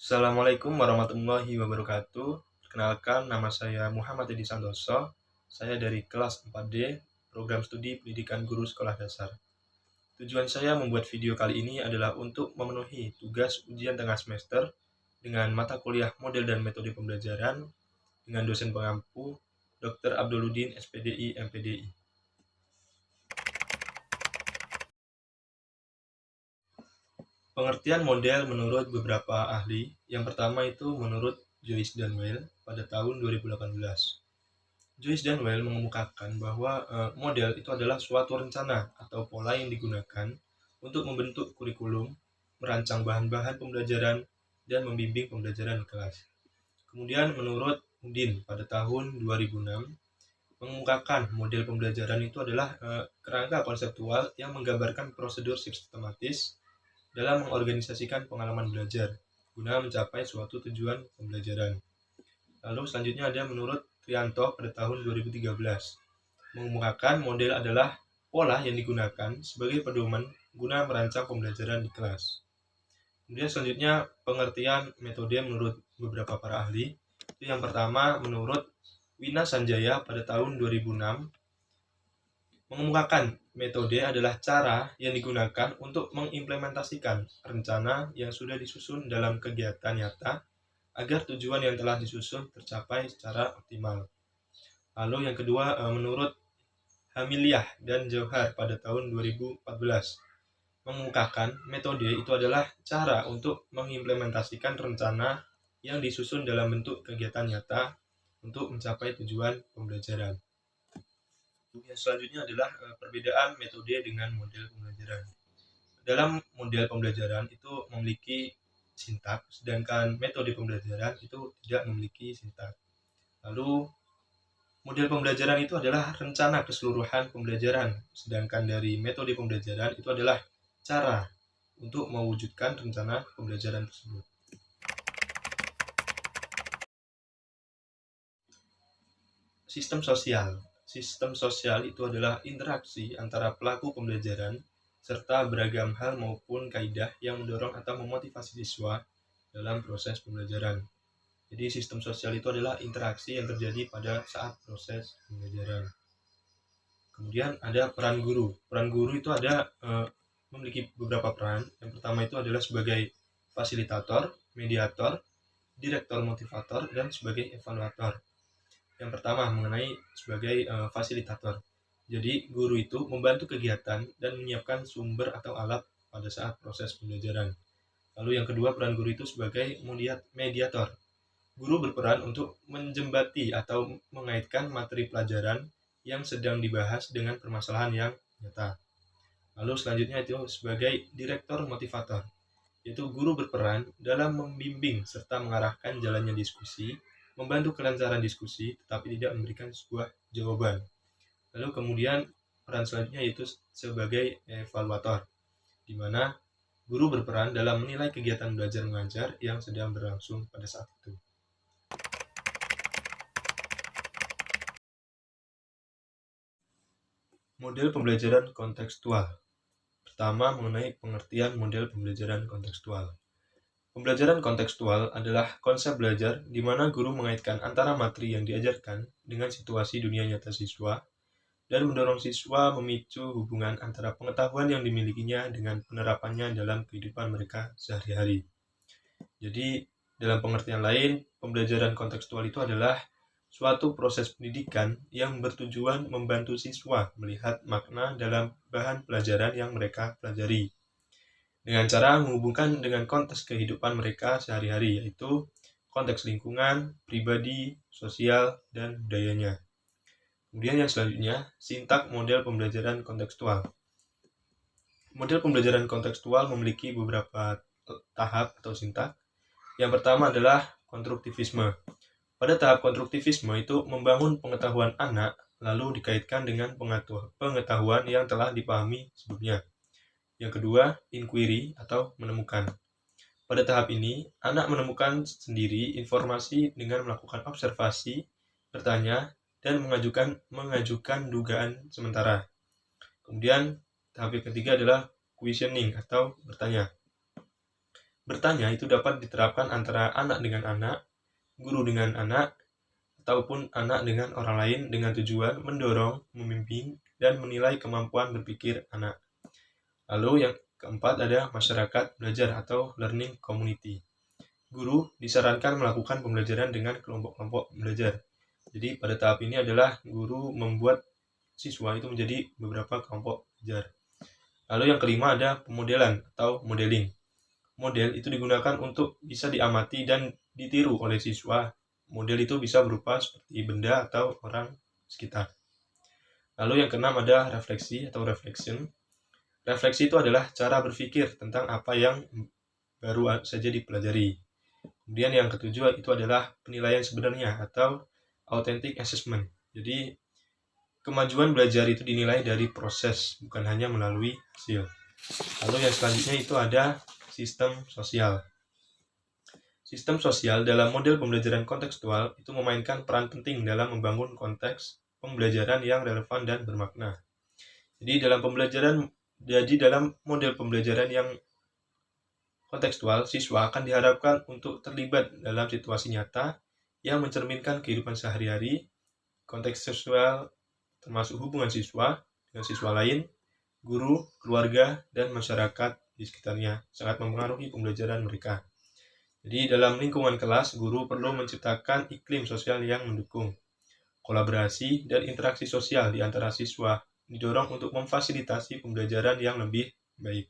Assalamualaikum warahmatullahi wabarakatuh. Perkenalkan, nama saya Muhammad Edi Santoso. Saya dari kelas 4D, Program Studi Pendidikan Guru Sekolah Dasar. Tujuan saya membuat video kali ini adalah untuk memenuhi tugas ujian tengah semester dengan mata kuliah model dan metode pembelajaran dengan dosen pengampu Dr. Abduludin SPDI MPDI. Pengertian model menurut beberapa ahli. Yang pertama itu menurut Joyce dan Weil pada tahun 2018. Joyce dan Weil mengemukakan bahwa model itu adalah suatu rencana atau pola yang digunakan untuk membentuk kurikulum, merancang bahan-bahan pembelajaran, dan membimbing pembelajaran kelas. Kemudian menurut Udin pada tahun 2006 mengemukakan model pembelajaran itu adalah kerangka konseptual yang menggambarkan prosedur sistematis dalam mengorganisasikan pengalaman belajar guna mencapai suatu tujuan pembelajaran. Lalu selanjutnya ada menurut Trianto pada tahun 2013 mengemukakan model adalah pola yang digunakan sebagai pedoman guna merancang pembelajaran di kelas. Kemudian selanjutnya pengertian metode menurut beberapa para ahli. Itu yang pertama menurut Wina Sanjaya pada tahun 2006 mengemukakan metode adalah cara yang digunakan untuk mengimplementasikan rencana yang sudah disusun dalam kegiatan nyata agar tujuan yang telah disusun tercapai secara optimal. Lalu yang kedua menurut Hamiliah dan Jauhar pada tahun 2014 mengemukakan metode itu adalah cara untuk mengimplementasikan rencana yang disusun dalam bentuk kegiatan nyata untuk mencapai tujuan pembelajaran. Yang selanjutnya adalah perbedaan metode dengan model pembelajaran. Dalam model pembelajaran itu memiliki sintak, sedangkan metode pembelajaran itu tidak memiliki sintak. Lalu model pembelajaran itu adalah rencana keseluruhan pembelajaran, sedangkan dari metode pembelajaran itu adalah cara untuk mewujudkan rencana pembelajaran tersebut. Sistem sosial. Sistem sosial itu adalah interaksi antara pelaku pembelajaran serta beragam hal maupun kaidah yang mendorong atau memotivasi siswa dalam proses pembelajaran. Jadi sistem sosial itu adalah interaksi yang terjadi pada saat proses pembelajaran. Kemudian ada peran guru. Peran guru itu ada memiliki beberapa peran. Yang pertama itu adalah sebagai fasilitator, mediator, direktur motivator, dan sebagai evaluator. Yang pertama mengenai sebagai fasilitator. Jadi guru itu membantu kegiatan dan menyiapkan sumber atau alat pada saat proses pembelajaran. Lalu yang kedua peran guru itu sebagai mediator. Guru berperan untuk menjembati atau mengaitkan materi pelajaran yang sedang dibahas dengan permasalahan yang nyata. Lalu selanjutnya itu sebagai direktur motivator, yaitu guru berperan dalam membimbing serta mengarahkan jalannya diskusi, membantu kelancaran diskusi tetapi tidak memberikan sebuah jawaban. Lalu kemudian peran selanjutnya yaitu sebagai evaluator, di mana guru berperan dalam menilai kegiatan belajar mengajar yang sedang berlangsung pada saat itu. Model pembelajaran kontekstual. Pertama, mengenai pengertian model pembelajaran kontekstual. Pembelajaran kontekstual adalah konsep belajar di mana guru mengaitkan antara materi yang diajarkan dengan situasi dunia nyata siswa dan mendorong siswa memicu hubungan antara pengetahuan yang dimilikinya dengan penerapannya dalam kehidupan mereka sehari-hari. Jadi, dalam pengertian lain, pembelajaran kontekstual itu adalah suatu proses pendidikan yang bertujuan membantu siswa melihat makna dalam bahan pelajaran yang mereka pelajari, dengan cara menghubungkan dengan konteks kehidupan mereka sehari-hari, yaitu konteks lingkungan, pribadi, sosial, dan budayanya. Kemudian yang selanjutnya, sintak model pembelajaran kontekstual. Model pembelajaran kontekstual memiliki beberapa tahap atau sintak. Yang pertama adalah konstruktivisme. Pada tahap konstruktivisme itu membangun pengetahuan anak lalu dikaitkan dengan pengetahuan yang telah dipahami sebelumnya. Yang kedua, inquiry atau menemukan. Pada tahap ini, anak menemukan sendiri informasi dengan melakukan observasi, bertanya, dan mengajukan dugaan sementara. Kemudian, tahap yang ketiga adalah questioning atau bertanya. Bertanya itu dapat diterapkan antara anak dengan anak, guru dengan anak, ataupun anak dengan orang lain dengan tujuan mendorong, memimpin, dan menilai kemampuan berpikir anak. Lalu yang keempat ada masyarakat belajar atau learning community. Guru disarankan melakukan pembelajaran dengan kelompok-kelompok belajar. Jadi pada tahap ini adalah guru membuat siswa itu menjadi beberapa kelompok belajar. Lalu yang kelima ada pemodelan atau modeling. Model itu digunakan untuk bisa diamati dan ditiru oleh siswa. Model itu bisa berupa seperti benda atau orang sekitar. Lalu yang keenam ada refleksi atau reflection. Refleksi itu adalah cara berpikir tentang apa yang baru saja dipelajari. Kemudian yang ketujuh itu adalah penilaian sebenarnya atau authentic assessment. Jadi kemajuan belajar itu dinilai dari proses, bukan hanya melalui hasil. Lalu yang selanjutnya itu ada sistem sosial. Sistem sosial dalam model pembelajaran kontekstual itu memainkan peran penting dalam membangun konteks pembelajaran yang relevan dan bermakna. Jadi dalam model pembelajaran yang kontekstual, siswa akan diharapkan untuk terlibat dalam situasi nyata yang mencerminkan kehidupan sehari-hari. Konteks seksual termasuk hubungan siswa dengan siswa lain, guru, keluarga, dan masyarakat di sekitarnya sangat mempengaruhi pembelajaran mereka. Jadi dalam lingkungan kelas, guru perlu menciptakan iklim sosial yang mendukung. Kolaborasi dan interaksi sosial di antara siswa didorong untuk memfasilitasi pembelajaran yang lebih baik.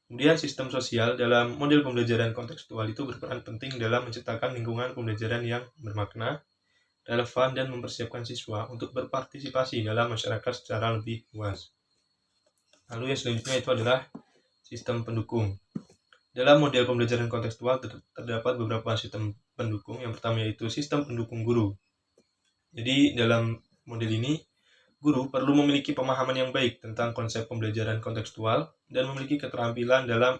Kemudian sistem sosial dalam model pembelajaran kontekstual itu berperan penting dalam menciptakan lingkungan pembelajaran yang bermakna, relevan, dan mempersiapkan siswa untuk berpartisipasi dalam masyarakat secara lebih luas. Lalu yang selanjutnya itu adalah sistem pendukung. Dalam model pembelajaran kontekstual terdapat beberapa sistem pendukung. Yang pertama yaitu sistem pendukung guru. Jadi dalam model ini, guru perlu memiliki pemahaman yang baik tentang konsep pembelajaran kontekstual dan memiliki keterampilan dalam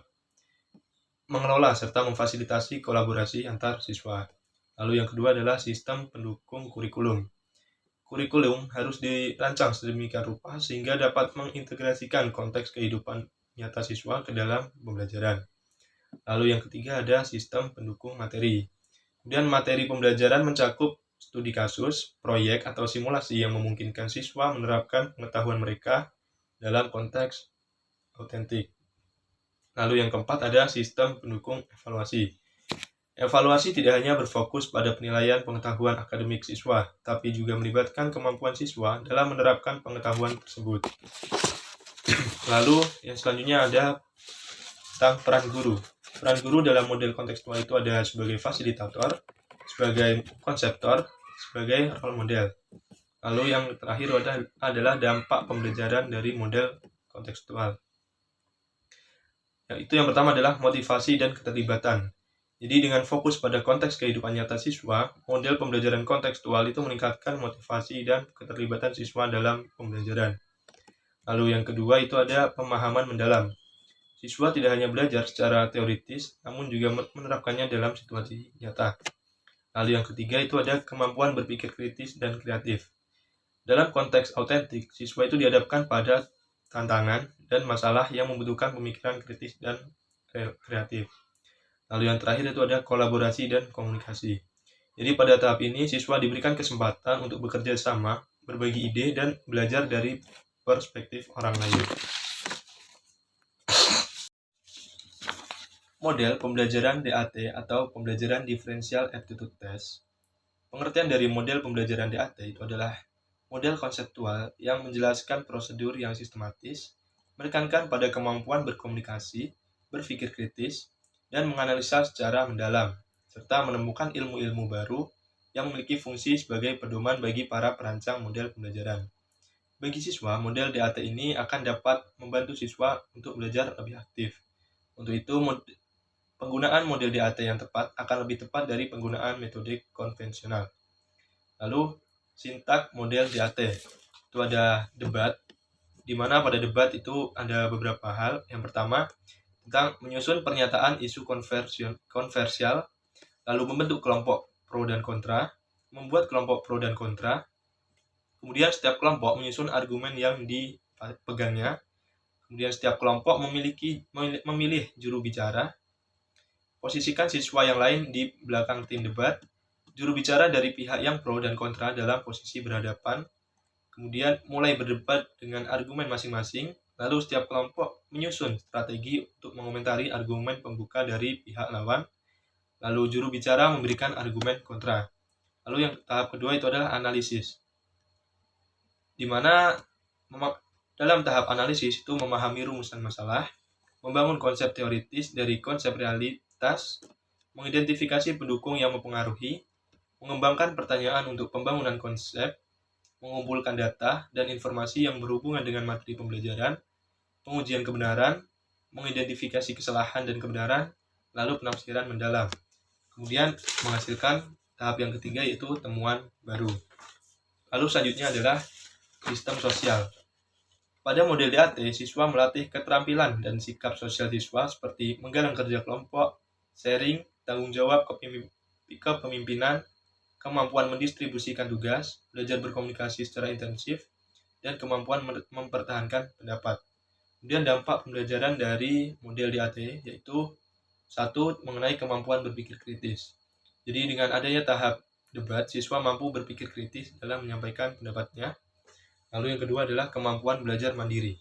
mengelola serta memfasilitasi kolaborasi antar siswa. Lalu yang kedua adalah sistem pendukung kurikulum. Kurikulum harus dirancang sedemikian rupa sehingga dapat mengintegrasikan konteks kehidupan nyata siswa ke dalam pembelajaran. Lalu yang ketiga ada sistem pendukung materi. Kemudian materi pembelajaran mencakup studi kasus, proyek, atau simulasi yang memungkinkan siswa menerapkan pengetahuan mereka dalam konteks autentik. Lalu yang keempat ada sistem pendukung evaluasi. Evaluasi tidak hanya berfokus pada penilaian pengetahuan akademik siswa, tapi juga melibatkan kemampuan siswa dalam menerapkan pengetahuan tersebut. Lalu yang selanjutnya ada tentang peran guru. Peran guru dalam model kontekstual itu ada sebagai fasilitator, sebagai konseptor, sebagai role model. Lalu yang terakhir adalah dampak pembelajaran dari model kontekstual. Yang pertama adalah motivasi dan keterlibatan. Jadi dengan fokus pada konteks kehidupan nyata siswa, model pembelajaran kontekstual itu meningkatkan motivasi dan keterlibatan siswa dalam pembelajaran. Lalu yang kedua itu ada pemahaman mendalam. Siswa tidak hanya belajar secara teoritis, namun juga menerapkannya dalam situasi nyata. Lalu yang ketiga itu ada kemampuan berpikir kritis dan kreatif. Dalam konteks autentik, siswa itu dihadapkan pada tantangan dan masalah yang membutuhkan pemikiran kritis dan kreatif. Lalu yang terakhir itu ada kolaborasi dan komunikasi. Jadi pada tahap ini siswa diberikan kesempatan untuk bekerja sama, berbagi ide, dan belajar dari perspektif orang lain. Model pembelajaran DAT atau pembelajaran Differential Aptitude Test. Pengertian dari model pembelajaran DAT itu adalah model konseptual yang menjelaskan prosedur yang sistematis, menekankan pada kemampuan berkomunikasi, berpikir kritis, dan menganalisa secara mendalam, serta menemukan ilmu-ilmu baru yang memiliki fungsi sebagai pedoman bagi para perancang model pembelajaran. Bagi siswa, model DAT ini akan dapat membantu siswa untuk belajar lebih aktif. Untuk itu, penggunaan model DAT yang tepat akan lebih tepat dari penggunaan metode konvensional. Lalu, sintak model DAT. Itu ada debat, di mana pada debat itu ada beberapa hal. Yang pertama, tentang menyusun pernyataan isu kontroversial, lalu membentuk kelompok pro dan kontra, membuat kelompok pro dan kontra, kemudian setiap kelompok menyusun argumen yang dipegangnya, kemudian setiap kelompok memilih juru bicara, Posisikan siswa yang lain di belakang tim debat. Juru bicara dari pihak yang pro dan kontra dalam posisi berhadapan. Kemudian mulai berdebat dengan argumen masing-masing. Lalu setiap kelompok menyusun strategi untuk mengomentari argumen pembuka dari pihak lawan. Lalu juru bicara memberikan argumen kontra. Lalu yang tahap kedua itu adalah analisis. Di mana dalam tahap analisis itu memahami rumusan masalah, membangun konsep teoritis dari konsep realitas, mengidentifikasi pendukung yang mempengaruhi, mengembangkan pertanyaan untuk pembangunan konsep, mengumpulkan data dan informasi yang berhubungan dengan materi pembelajaran, pengujian kebenaran, mengidentifikasi kesalahan dan kebenaran, lalu penafsiran mendalam. Kemudian menghasilkan tahap yang ketiga yaitu temuan baru. Lalu selanjutnya adalah sistem sosial. Pada model DAT, siswa melatih keterampilan dan sikap sosial siswa seperti menggalang kerja kelompok, sharing, tanggung jawab kepemimpinan, kemampuan mendistribusikan tugas, belajar berkomunikasi secara intensif, dan kemampuan mempertahankan pendapat. Kemudian dampak pembelajaran dari model DAT yaitu 1. Mengenai kemampuan berpikir kritis. Jadi dengan adanya tahap debat, siswa mampu berpikir kritis dalam menyampaikan pendapatnya. Lalu yang kedua adalah kemampuan belajar mandiri.